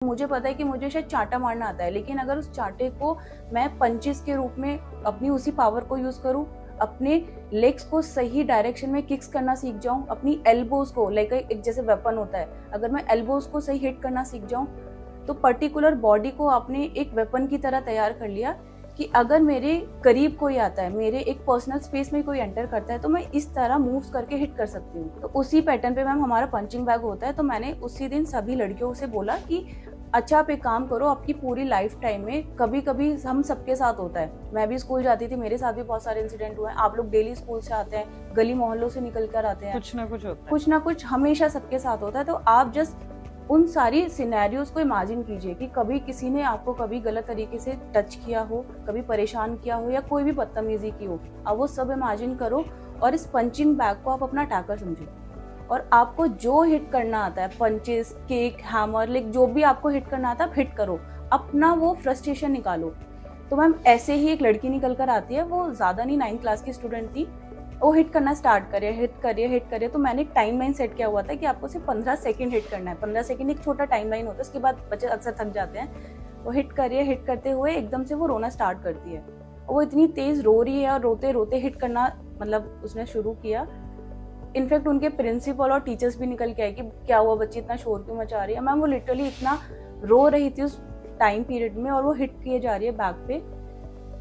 मुझे पता है कि मुझे शायद चांटा मारना आता है, लेकिन अगर उस चांटे को मैं पंचेस के रूप में अपनी उसी पावर को यूज करूं, अपने लेग्स को सही डायरेक्शन में किक्स करना सीख जाऊं, अपनी एल्बोज को लाइक एक जैसे वेपन होता है, अगर मैं एल्बोज को सही हिट करना सीख जाऊं, तो पर्टिकुलर बॉडी को आपने एक वेपन की तरह तैयार कर लिया कि अगर मेरे करीब कोई आता है, मेरे एक पर्सनल स्पेस में कोई एंटर करता है, तो मैं इस तरह मूव्स करके हिट कर सकती हूँ। तो उसी पैटर्न पे मैम हमारा पंचिंग बैग होता है। तो मैंने उसी दिन सभी लड़कियों से बोला कि अच्छा आप एक काम करो, आपकी पूरी लाइफ टाइम में कभी कभी हम सबके साथ होता है, मैं भी स्कूल जाती थी, मेरे साथ भी बहुत सारे इंसिडेंट हुए हैं, आप लोग डेली स्कूल से आते हैं, गली मोहल्लों से निकल कर आते हैं, कुछ ना कुछ होता है, कुछ ना कुछ हमेशा सबके साथ होता है। तो आप जस्ट उन सारी सिनेरियोज को इमेजिन कीजिए कि कभी किसी ने आपको कभी गलत तरीके से टच किया हो, कभी परेशान किया हो, या कोई भी बदतमीजी की हो। अब वो सब इमेजिन करो और इस पंचिंग बैग को आप अपना अटैकर समझो, और आपको जो हिट करना आता है, पंचेस, केक, हैमर, लाइक जो भी आपको हिट करना आता है, आप हिट करो, अपना वो फ्रस्ट्रेशन निकालो। तो मैम ऐसे ही एक लड़की निकल कर आती है, वो ज़्यादा नहीं 9th क्लास की स्टूडेंट थी, वो हिट करना स्टार्ट करे, हिट करिए। तो मैंने एक टाइम लाइन सेट किया हुआ था कि आपको सिर्फ 15 सेकंड हिट करना है। 15 सेकंड एक छोटा टाइम लाइन होता है, उसके बाद बच्चे अक्सर थक जाते हैं। वो हिट करते हुए एकदम से वो रोना स्टार्ट करती है, और वो इतनी तेज रो रही है और रोते रोते हिट करना मतलब उसने शुरू किया। इनफैक्ट उनके प्रिंसिपल और टीचर्स भी निकल के आए कि क्या हुआ, बच्ची इतना शोर क्यों मचा रही है। मैम वो लिटरली इतना रो रही थी उस टाइम पीरियड में, और वो हिट किए जा रही है बैक पे।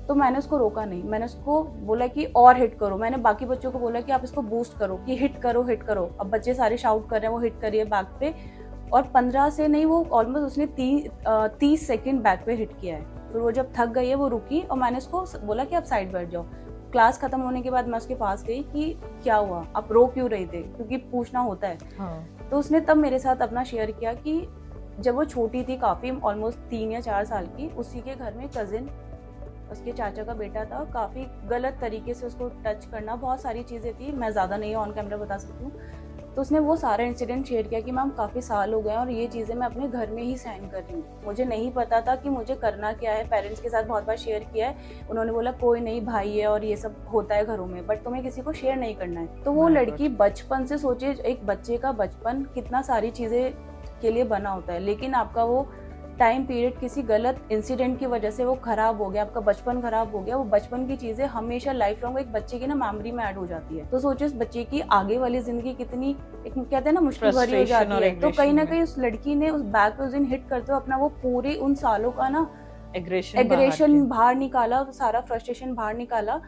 तो मैंने उसको रोका नहीं, मैंने उसको बोला कि और हिट करो। मैंने बाकी बच्चों को बोला कि आप इसको बूस्ट करो, कि हिट करो। अब बच्चे सारे शाउट कर रहे हैं, वो हिट करिए बैक पे। और 15 से नहीं, वो ऑलमोस्ट उसने 30 सेकेंड बैक पे हिट किया है। फिर वो जब थक गई है वो रुकी, और मैंने उसको बोला कि आप साइड बैठ जाओ। क्लास खत्म होने के बाद मैं उसके पास गई कि क्या हुआ, आप रो क्यों रहे थे, क्योंकि पूछना होता है। हाँ। तो उसने तब मेरे साथ अपना शेयर किया कि जब वो छोटी थी, काफ़ी ऑलमोस्ट 3 या 4 साल की, उसी के घर में कजिन, उसके चाचा का बेटा था, काफ़ी गलत तरीके से उसको टच करना, बहुत सारी चीज़ें थी, मैं ज़्यादा नहीं ऑन कैमरा बता सकती हूँ। तो उसने वो सारा इंसिडेंट शेयर किया कि मैम काफ़ी साल हो गए और ये चीज़ें मैं अपने घर में ही सहन कर रही हूँ, मुझे नहीं पता था कि मुझे करना क्या है। पेरेंट्स के साथ बहुत बार शेयर किया है, उन्होंने बोला कोई नहीं, भाई है और ये सब होता है घरों में, बट तुम्हें किसी को शेयर नहीं करना है। तो वो लड़की बचपन से, सोचे एक बच्चे का बचपन कितना सारी चीज़ें के लिए बना होता है, लेकिन आपका वो टाइम पीरियड किसी गलत इंसिडेंट की वजह से वो खराब हो गया, आपका बचपन खराब हो गया। वो बचपन की चीजें हमेशा लाइफ लॉन्ग एक बच्चे की ना मेमोरी में ऐड हो जाती है। तो सोचिए उस बच्चे की आगे वाली जिंदगी कितनी, एक कहते हैं ना, मुश्किल भरी हो जाती है। तो कहीं ना कहीं उस लड़की ने उस बैग पे उस दिन हिट करते हुए अपना वो पूरे उन सालों का ना एग्रेशन बाहर निकाला, सारा फ्रस्ट्रेशन बाहर निकाला।